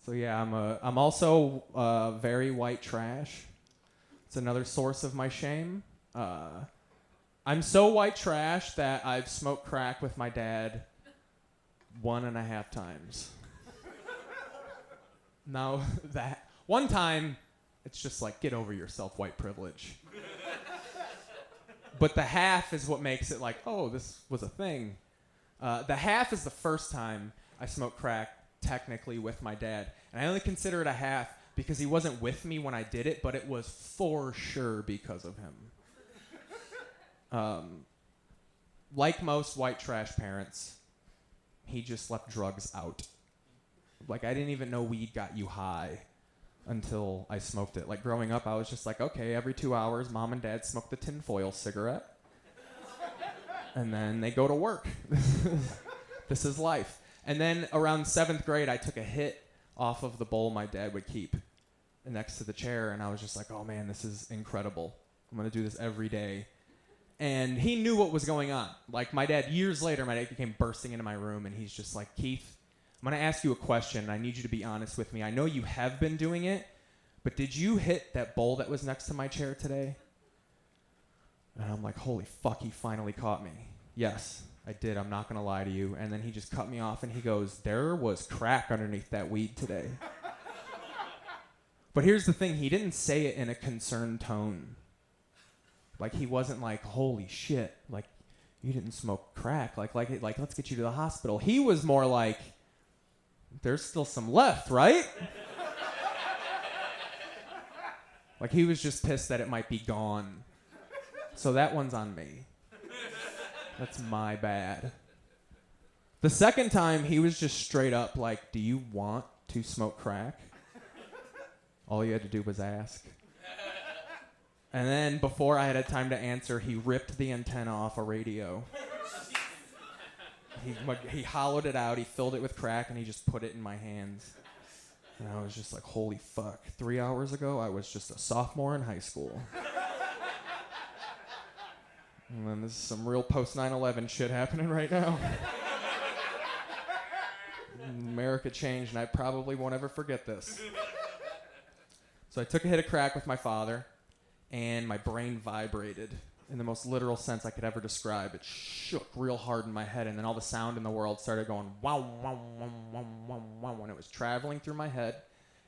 So yeah, I'm also very white trash. It's another source of my shame. I'm so white trash that I've smoked crack with my dad 1.5 times. Now that one time, it's just like, get over yourself, white privilege. But the half is what makes it like, oh, this was a thing. The half is the first time I smoked crack technically with my dad. And I only consider it a half because he wasn't with me when I did it, but it was for sure because of him. Like most white trash parents, he just left drugs out. Like, I didn't even know weed got you high until I smoked it. Like, growing up, I was just like, okay, every 2 hours, mom and dad smoke the tinfoil cigarette. And then they go to work. This is life. And then around 7th grade, I took a hit off of the bowl my dad would keep next to the chair. And I was just like, oh, man, this is incredible. I'm going to do this every day. And he knew what was going on. Like, my dad, years later, my dad came bursting into my room, and he's just like, Keith, I'm going to ask you a question, and I need you to be honest with me. I know you have been doing it, but did you hit that bowl that was next to my chair today? And I'm like, holy fuck, he finally caught me. Yes, I did. I'm not going to lie to you. And then he just cut me off, and he goes, there was crack underneath that weed today. But here's the thing. He didn't say it in a concerned tone. Like, he wasn't like, holy shit, like, you didn't smoke crack. Like, let's get you to the hospital. He was more like, there's still some left, right? Like, he was just pissed that it might be gone. So that one's on me. That's my bad. The second time, he was just straight up like, do you want to smoke crack? All you had to do was ask. And then before I had time to answer, he ripped the antenna off a radio. He hollowed it out, he filled it with crack, and he just put it in my hands. And I was just like, holy fuck. 3 hours ago, I was just a sophomore in high school. And then this is some real post-9/11 shit happening right now. America changed, and I probably won't ever forget this. So I took a hit of crack with my father, and my brain vibrated in the most literal sense I could ever describe. It shook real hard in my head, and then all the sound in the world started going wow, wow, wow, wow, wow, wow. When it was traveling through my head,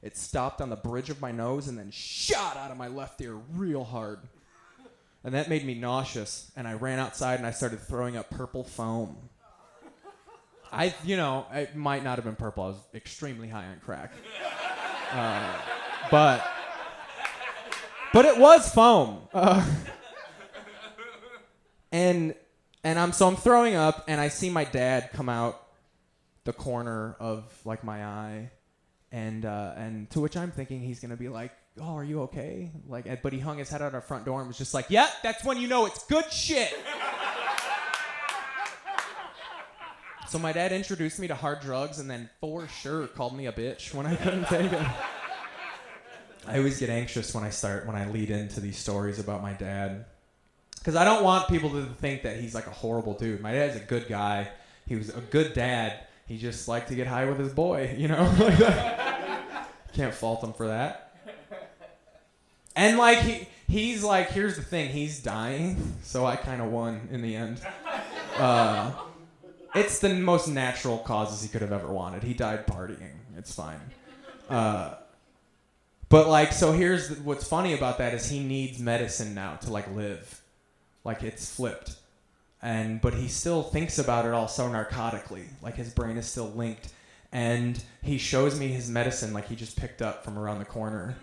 it stopped on the bridge of my nose and then shot out of my left ear real hard. And that made me nauseous, and I ran outside and I started throwing up purple foam. It might not have been purple. I was extremely high on crack. But it was foam. And I'm throwing up, and I see my dad come out the corner of like my eye, and to which I'm thinking he's gonna be like, "Oh, are you okay?" Like, but he hung his head out our front door and was just like, "Yep, that's when you know it's good shit." So my dad introduced me to hard drugs, and then for sure called me a bitch when I couldn't take it. I always get anxious when I lead into these stories about my dad. Because I don't want people to think that he's like a horrible dude. My dad's a good guy. He was a good dad. He just liked to get high with his boy, you know? Can't fault him for that. And like, he's like, here's the thing, he's dying. So I kind of won in the end. It's the most natural causes he could have ever wanted. He died partying. It's fine. But like, so here's what's funny about that is he needs medicine now to like live. Like, it's flipped. But he still thinks about it all so narcotically. Like, his brain is still linked. And he shows me his medicine like he just picked up from around the corner.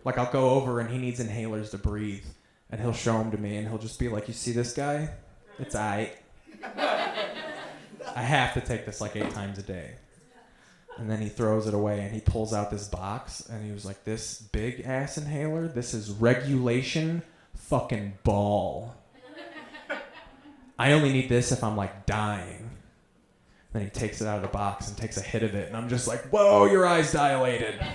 Like, I'll go over and he needs inhalers to breathe. And he'll show them to me and he'll just be like, you see this guy? It's aight. I have to take this like 8 times a day. And then he throws it away and he pulls out this box and he was like, this big ass inhaler, this is regulation fucking ball. I only need this if I'm like dying. Then he takes it out of the box and takes a hit of it, and I'm just like, whoa, your eyes dilated. Can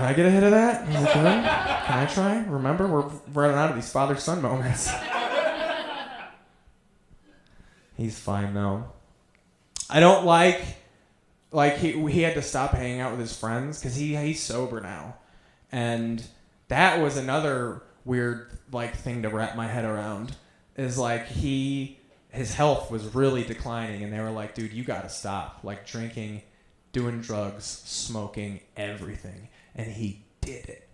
I get a hit of that? Is it good? Can I try? Remember, we're running out of these father-son moments. He's fine though. I don't like Like he had to stop hanging out with his friends because he's sober now, and that was another weird like thing to wrap my head around. Is like his health was really declining, and they were like, dude, you gotta stop, like drinking, doing drugs, smoking, everything, and he did it.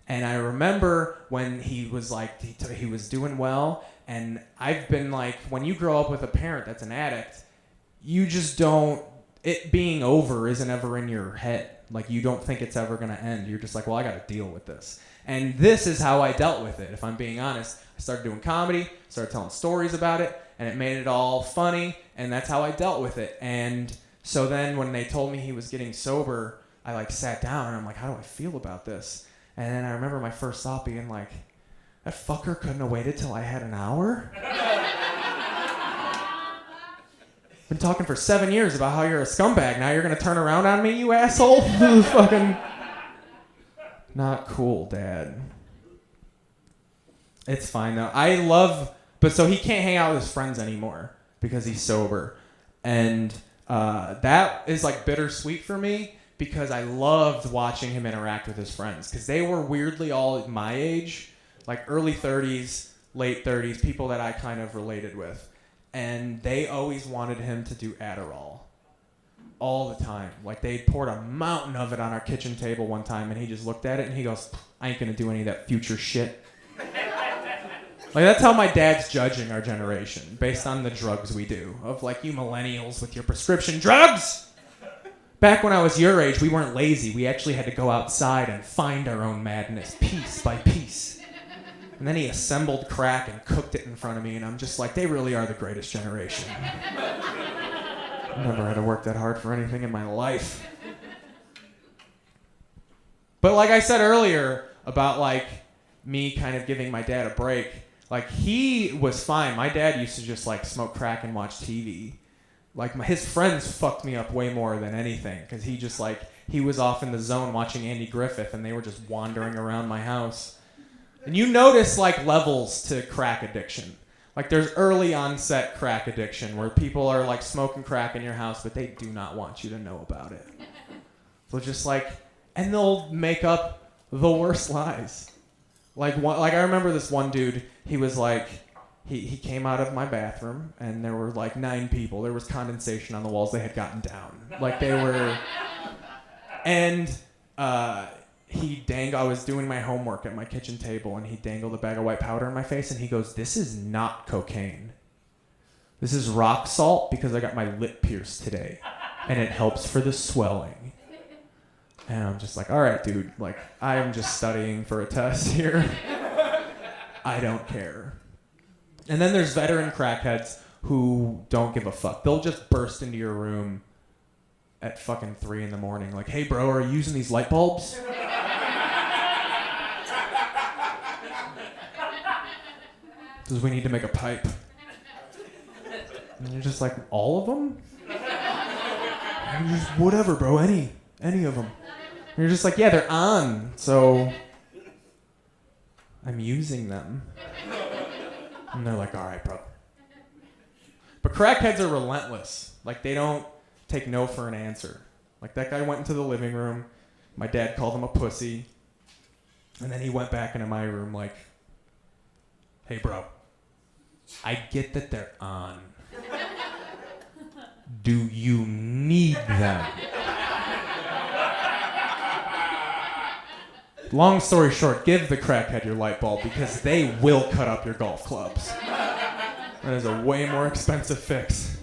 And I remember when he was like he was doing well, and I've been like, when you grow up with a parent that's an addict, you just don't. It being over isn't ever in your head. Like, you don't think it's ever going to end. You're just like, well, I got to deal with this. And this is how I dealt with it, if I'm being honest. I started doing comedy, started telling stories about it, and it made it all funny, and that's how I dealt with it. And so then when they told me he was getting sober, I, like, sat down, and I'm like, how do I feel about this? And then I remember my first thought being like, that fucker couldn't have waited till I had an hour? Been talking for 7 years about how you're a scumbag. Now you're gonna turn around on me, you asshole? Fucking not cool, Dad. It's fine though. But so he can't hang out with his friends anymore because he's sober, and that is like bittersweet for me because I loved watching him interact with his friends because they were weirdly all my age, like early 30s, late 30s, people that I kind of related with. And they always wanted him to do Adderall all the time. Like, they poured a mountain of it on our kitchen table one time, and he just looked at it and he goes, I ain't gonna do any of that future shit. Like, that's how my dad's judging our generation, based on the drugs we do. Of like, you millennials with your prescription drugs! Back when I was your age, we weren't lazy. We actually had to go outside and find our own madness, piece by piece. And then he assembled crack and cooked it in front of me, and I'm just like, they really are the greatest generation. I've never had to work that hard for anything in my life. But like I said earlier about like me kind of giving my dad a break, like he was fine. My dad used to just like smoke crack and watch TV. Like his friends fucked me up way more than anything because he was off in the zone watching Andy Griffith, and they were just wandering around my house. And you notice like levels to crack addiction. Like there's early onset crack addiction where people are like smoking crack in your house, but they do not want you to know about it. So just like, and they'll make up the worst lies. Like I remember this one dude, he was like, he came out of my bathroom and there were like 9 people. There was condensation on the walls. They had gotten down. Like they were, and I was doing my homework at my kitchen table, and he dangled a bag of white powder in my face, and he goes, this is not cocaine. This is rock salt because I got my lip pierced today, and it helps for the swelling. And I'm just like, all right, dude, like, I'm just studying for a test here. I don't care. And then there's veteran crackheads who don't give a fuck. They'll just burst into your room at fucking 3 a.m, like, hey, bro, are you using these light bulbs? Because we need to make a pipe. And you're just like, all of them? And you're just, whatever, bro, any of them. And you're just like, yeah, they're on, so I'm using them. And they're like, all right, bro. But crackheads are relentless. Like, they don't take no for an answer. Like, that guy went into the living room. My dad called him a pussy. And then he went back into my room like, hey, bro, I get that they're on. Do you need them? Long story short, give the crackhead your light bulb because they will cut up your golf clubs. That is a way more expensive fix.